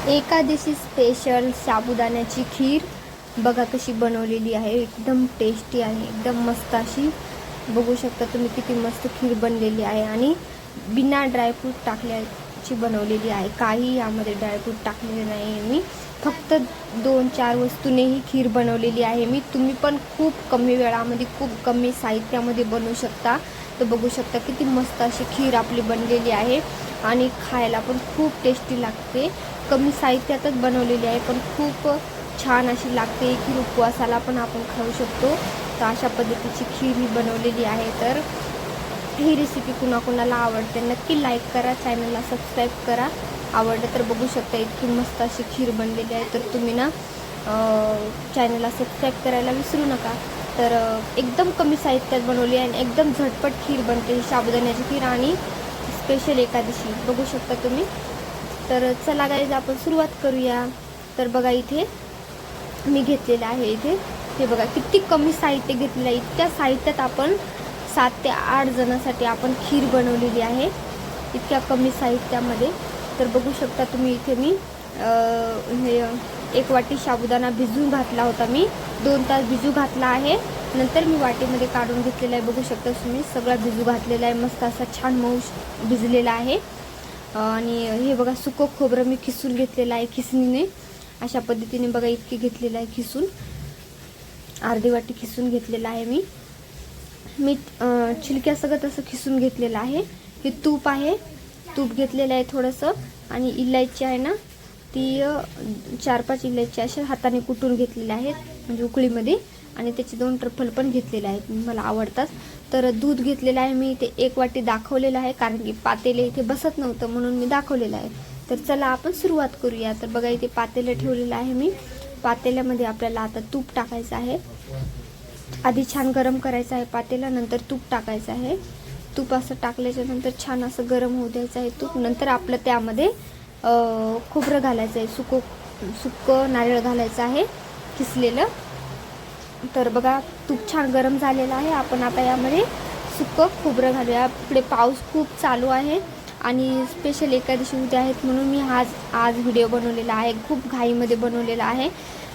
Ekadashi special साबुदाण्याची खीर बघा कशी बनवलेली आहे। एकदम टेस्टी आहे, एकदम मस्त अशी बघू शकता तुम्ही किती मस्त खीर बनलेली आहे आणि बिना ड्रायफ्रूट टाकल्याची बनवलेली आहे। काही यामध्ये ड्रायफ्रूट टाकलेले नाही मी, फक्त 2-4 वस्तूने ही खीर बनवलेली आहे मी। तुम्ही पण खूप कमी वेळामध्ये खूप कमी साहित्यामध्ये बनवू शकता। तर बघू शकता किती मस्त अशी खीर आपली बनलेली आहे आणि खायला पण खूप टेस्टी लागते। कमी साहित्यातच बनवलेली आहे पण खूप छान अशी लागते। खीर उपवासाला पण आपण खाऊ शकतो। तर अशा पद्धतीची खीर ही बनवलेली आहे। तर ही रेसिपी कुणाकुणाला आवडते नक्की लाईक करा, चॅनलला सबस्क्राईब करा। आवडलं तर बघू शकता इतकी मस्त अशी खीर बनलेली आहे। तर तुम्ही ना चॅनलला सबस्क्राईब करायला विसरू नका। तर एकदम कमी साहित्यात बनवली आणि एकदम झटपट खीर बनते ही साबुदाण्याची खीर आणि स्पेशल एकादशी बघू शकता तुम्ही। तर चला गाईज आपण सुरुवात करूया। तर बघा इथे मी घेतलेलं आहे, इथे हे बघा किती कमी साहित्य घेतलेलं आहे। इतक्या साहित्यात आपण 7 ते 8 जणांसाठी आपण खीर बनवलेली आहे इतक्या कमी साहित्यामध्ये। तर बघू शकता तुम्ही इथे मी हे 1 वाटी साबुदाणा भिजवून घातला होता मी, 2 तास भिजू घातला आहे। नंतर मी वाटीमध्ये काढून घेतलेला आहे। बघू शकता तुम्ही सगळा भिजू घातलेला आहे, मस्त असा छान मऊ भिजलेला आहे। आणि हे बघा सुकं खोबरं मी खिसून घेतलेलं आहे खिसणीने। अशा पद्धतीने बघा इतकी घेतलेलं आहे खिसून, अर्धी वाटी खिसून घेतलेलं आहे मी छिलक्या सगळं तसं खिसून घेतलेलं आहे। हे तूप आहे, तूप घेतलेलं आहे थोडंसं आणि इलायची आहे ना ती 4-5 इलायची अशा हाताने कुटून घेतलेल्या आहेत म्हणजे उकळीमध्ये, आणि त्याचे 2 ट्रफल पण घेतलेले आहेत, मला आवडतात। तर दूध घेतलेलं आहे मी इथे 1 वाटी दाखवलेलं आहे कारण की पातेले इथे बसत नव्हतं म्हणून मी दाखवलेलं आहे। तर चला आपण सुरुवात करूया। तर बघा इथे पातेलं ठेवलेलं आहे मी, पातेल्यामध्ये आपल्याला आता तूप टाकायचं आहे। आधी छान गरम करायचं आहे पातेला, नंतर तूप टाकायचं आहे। तूप असं टाकल्याच्या नंतर छान असं गरम होऊ द्यायचं आहे तूप। नंतर आपलं त्यामध्ये खोबरं घालायचं आहे, सुकं नारळ घालायचं आहे किसलेलं। तर बघा तूप छान गरम झालेलं आहे, आपण आता यामध्ये सुकं खोबरं घालूया। पुढे पाऊस खूप चालू आहे आणि स्पेशल एकादशी उद्या आहेत म्हणून मी आज व्हिडिओ बनवलेला आहे, खूप घाईमध्ये बनवलेला आहे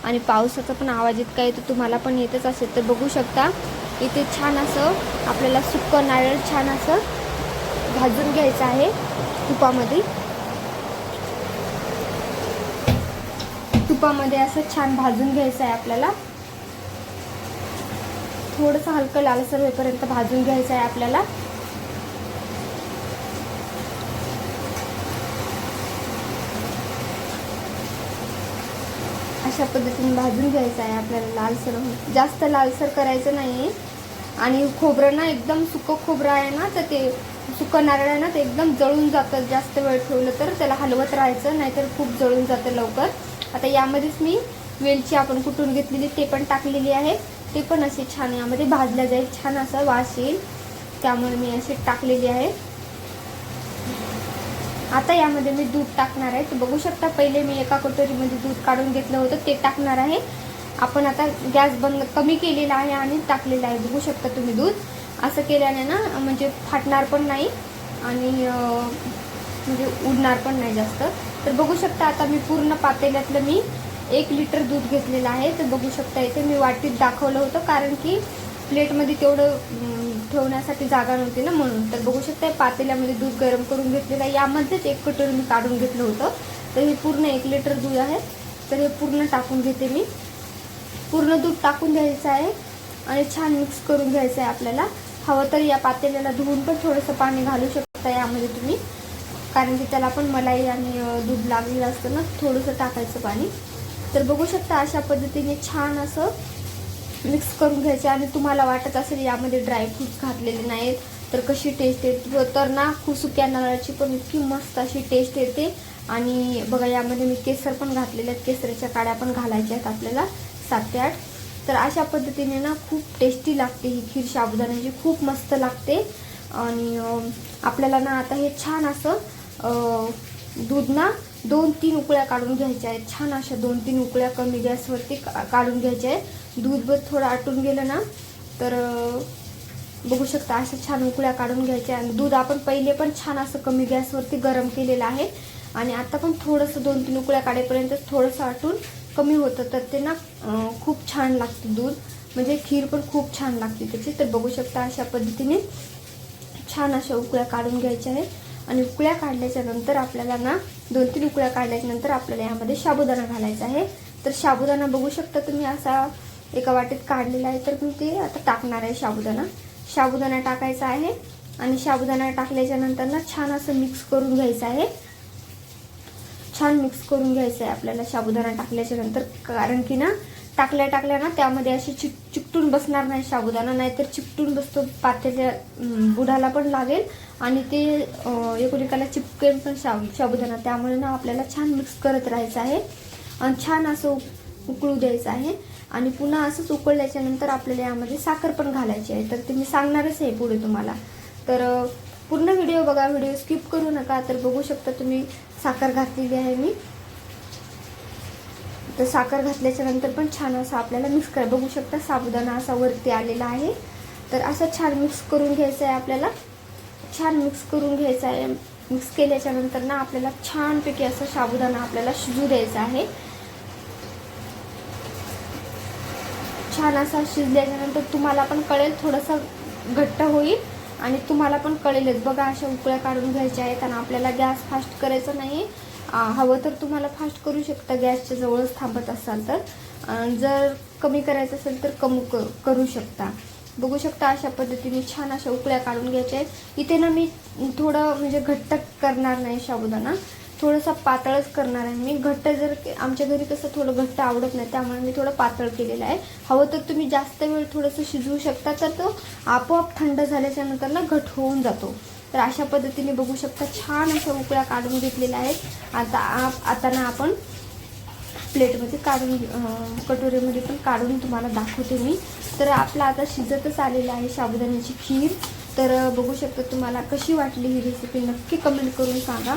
आणि पावसाचा पण आवाज इतका येतो, तुम्हाला पण येतच असेल। तर बघू शकता इथे छान असं आपल्याला सुकं नारळ छान असं भाजून घ्यायचं आहे तुपामध्ये असं छान भाजून घ्यायचं आहे आपल्याला। थोडंसं हलकं लालसर होईपर्यंत भाजून घ्यायचं आहे आपल्याला। अशा पद्धतीने भाजून घ्यायचं आहे आपल्याला लालसर, जास्त लालसर करायचं नाही। आणि खोबरं ना एकदम सुकं खोबरं आहे ना, तर ते सुकं नारळ आहे ना ते एकदम जळून जातं जास्त वेळ ठेवलं तर, त्याला हलवत राहायचं नाहीतर खूप जळून जातं लवकर। आता यामध्येच मी वेलची आपण कुटून घेतलेली ते पण टाकलेली आहे, ते पण असे छान यामध्ये भाजल्या जाईल, छान असा वास येईल, त्यामुळे मी असे टाकलेली आहे। आता यामध्ये मी दूध टाकणार आहे। तर बघू शकता पहिले मी एका कटोरीमध्ये दूध काढून घेतलं होतं ते टाकणार आहे। आपण आता गॅस बंद कमी केलेला आहे आणि टाकलेलं आहे। बघू शकता तुम्ही दूध असं केल्याने ना म्हणजे फाटणार पण नाही आणि म्हणजे उडणार पण नाही जास्त। तर बघू शकता आता मी पूर्ण पातेल्यातलं मी 1 लिटर दूध घेतलेलं आहे। तर बघू शकता इथे मी वाटीत दाखवलं होतं कारण की प्लेटमध्ये तेवढं ठेवण्यासाठी जागा नव्हती ना म्हणून। तर बघू शकता पातेल्यामध्ये दूध गरम करून घेतलेलं आहे, यामध्येच 1 कटोरी मी काढून घेतलं होतं। तर हे पूर्ण 1 लिटर दूध आहे, तर हे पूर्ण टाकून घेते मी। पूर्ण दूध टाकून द्यायचं आहे आणि छान मिक्स करून घ्यायचं आहे आपल्याला। हवं तर या पातेल्याला धुवून पण थोडंसं पाणी घालू शकता यामध्ये तुम्ही, कारण की त्याला पण मलाई आणि दूध लागलेलं असतं ना, थोडंसं टाकायचं पाणी। तर बघू शकता अशा पद्धतीने छान असं मिक्स करून घ्यायचं। आणि तुम्हाला वाटत असेल यामध्ये ड्रायफ्रूट्स घातलेले नाहीत तर कशी टेस्ट येते, तर ना सुक्या नारळाची पण इतकी मस्त अशी टेस्ट येते। आणि बघा यामध्ये मी केसर पण घातलेले आहेत, केसराच्या काड्या पण घालायच्या आहेत आपल्याला 7 ते 8। तर अशा पद्धतीने ना खूप टेस्टी लागते ही खीर साबुदाण्याची, खूप मस्त लागते। आणि आपल्याला ना आता हे छान असं दूध ना 2-3 उकळ्या काढून घ्यायच्या आहेत, छान अशा 2-3 उकळ्या कमी गॅसवरती काढून घ्यायच्या आहेत। दूध थोडं आटून गेलं ना तर बघू शकता अशा छान उकळ्या काढून घ्यायच्या। आणि दूध आपण पहिले पण छान असं कमी गॅसवरती गरम केलेलं आहे आणि आता पण थोडंसं 2-3 उकळ्या काढेपर्यंत थोडंसं आटून कमी होतं, तर ते ना खूप छान लागते दूध, म्हणजे खीर पण खूप छान लागते त्याची. तर बघू शकता अशा पद्धतीने छान अशा उकळ्या काढून घ्यायच्या आहे. आणि उकळ्या काढल्याच्या नंतर आपल्याला ना 2-3 उकळ्या काढल्याच्या नंतर आपल्याला यामध्ये साबुदाणा घालायचा आहे. तर साबुदाणा बघू शकता तुम्ही असा एका वाटीत काढलेला आहे. तर मी ते आता टाकणार आहे साबुदाणा टाकायचा आहे. आणि साबुदाणा टाकल्याच्या नंतर ना छान असं मिक्स करून घ्यायचं आहे. छान मिक्स करून घ्यायचं आहे आपल्याला साबुदाणा टाकल्याच्या नंतर, कारण की ना टाकल्या ना त्यामध्ये अशी चिकटून बसणार नाही साबुदाणा, नाहीतर चिकटून बसतो पात्याच्या बुडाला पण लागेल आणि ते एकोणीकाला चिपकेल पण साबुदाणा. त्यामुळे ना आपल्याला छान मिक्स करत राहायचं आहे आणि छान असं उकळू द्यायचं आहे. आणि पुन्हा असंच उकळल्याच्या नंतर आपल्याला यामध्ये साखर पण घालायची आहे. तर ते मी सांगणारच आहे पुढे तुम्हाला. तर पूर्ण व्हिडिओ बघा, व्हिडिओ स्किप करू नका. तर बघू शकता तुम्ही साखर घातलेली आहे मी. तर साखर घातल्याच्या नंतर पण छान असं आपल्याला मिक्स करा. बघू शकता साबुदाणा असा वरती आलेला आहे. तर असं छान मिक्स करून घ्यायचं आहे आपल्याला. छान मिक्स करून घ्यायचं आहे. मिक्स केल्याच्या नंतर ना आपल्याला छानपैकी असं साबुदाणा आपल्याला शिजू द्यायचा आहे. छान असा शिजल्याच्या नंतर तुम्हाला पण कळेल, थोडंसं घट्ट होईल आणि तुम्हाला पण कळेलच. बघा अशा उकळ्या काढून घ्यायच्या आहेत आणि आपल्याला गॅस फास्ट करायचा नाही. हवं तर तुम्हाला फास्ट करू शकता, गॅसच्या जवळच थांबत असाल तर. जर कमी करायचं असेल तर कमी करू शकता. बघू शकता अशा पद्धतीने छान अशा उकळ्या काढून घ्यायच्या आहेत. इथे ना मी थोडं म्हणजे घट्ट करणार नाही साबुदाणा, थोडंसं पातळच करणार आहे मी. घट्ट जर आमच्या घरी कसं थोडं घट्ट आवडत नाही, त्यामुळे मी थोडं पातळ केलेलं आहे. हवं तर तुम्ही जास्त वेळ थोडंसं शिजवू शकता, तर तो आपोआप थंड झाल्याच्या नंतर ना घट होऊन जातो. तर अशा पद्धतीने बघू शकता छान अशा उकळ्या काढून घेतलेल्या आहेत. आता ना आपण प्लेटमध्ये काढून कटोरीमध्ये पण काढून तुम्हाला दाखवते मी. तर आपला आता शिजतच आलेला आहे साबुदाण्याची खीर. तर बघू शकता तुम्हाला कशी वाटली ही रेसिपी नक्की कमेंट करून सांगा.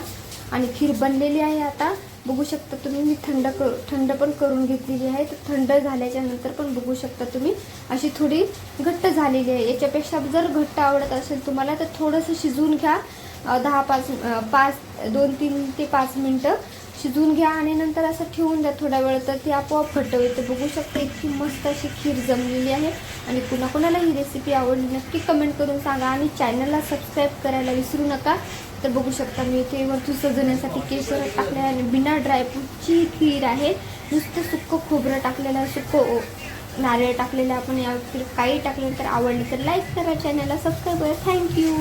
आणि खीर बनलेली आहे आता. बघू शकता तुम्ही मी थंड पण करून घेतलेली आहे. तर थंड झाल्याच्या नंतर पण बघू शकता तुम्ही अशी थोडी घट्ट झालेली आहे. याच्यापेक्षा जर घट्ट आवडत असेल तुम्हाला तर थोडंसं शिजवून घ्या. 2-3 ते 5 मिनटं शिजवून घ्या आणि नंतर असं ठेवून द्या थोडा वेळ, तर ती आपोआप घट्ट होईल. तर बघू शकता इतकी मस्त अशी खीर जमलेली आहे. आणि कोणाला ही रेसिपी आवडली नक्की कमेंट करून सांगा आणि चॅनलला सबस्क्राईब करायला विसरू नका. तर बघू शकता मी इथे वरतून सजवण्यासाठी केशर टाकले आणि बिना ड्रायफ्रूटची खीर आहे. नुसतं सुक्कं खोबरं टाकलेलं आहे, सुक्कं नारळ टाकलेलं आपण. या काही टाकलं तर आवडलं तर लाईक करा, चॅनलला सबस्क्राईब करा. थँक्यू.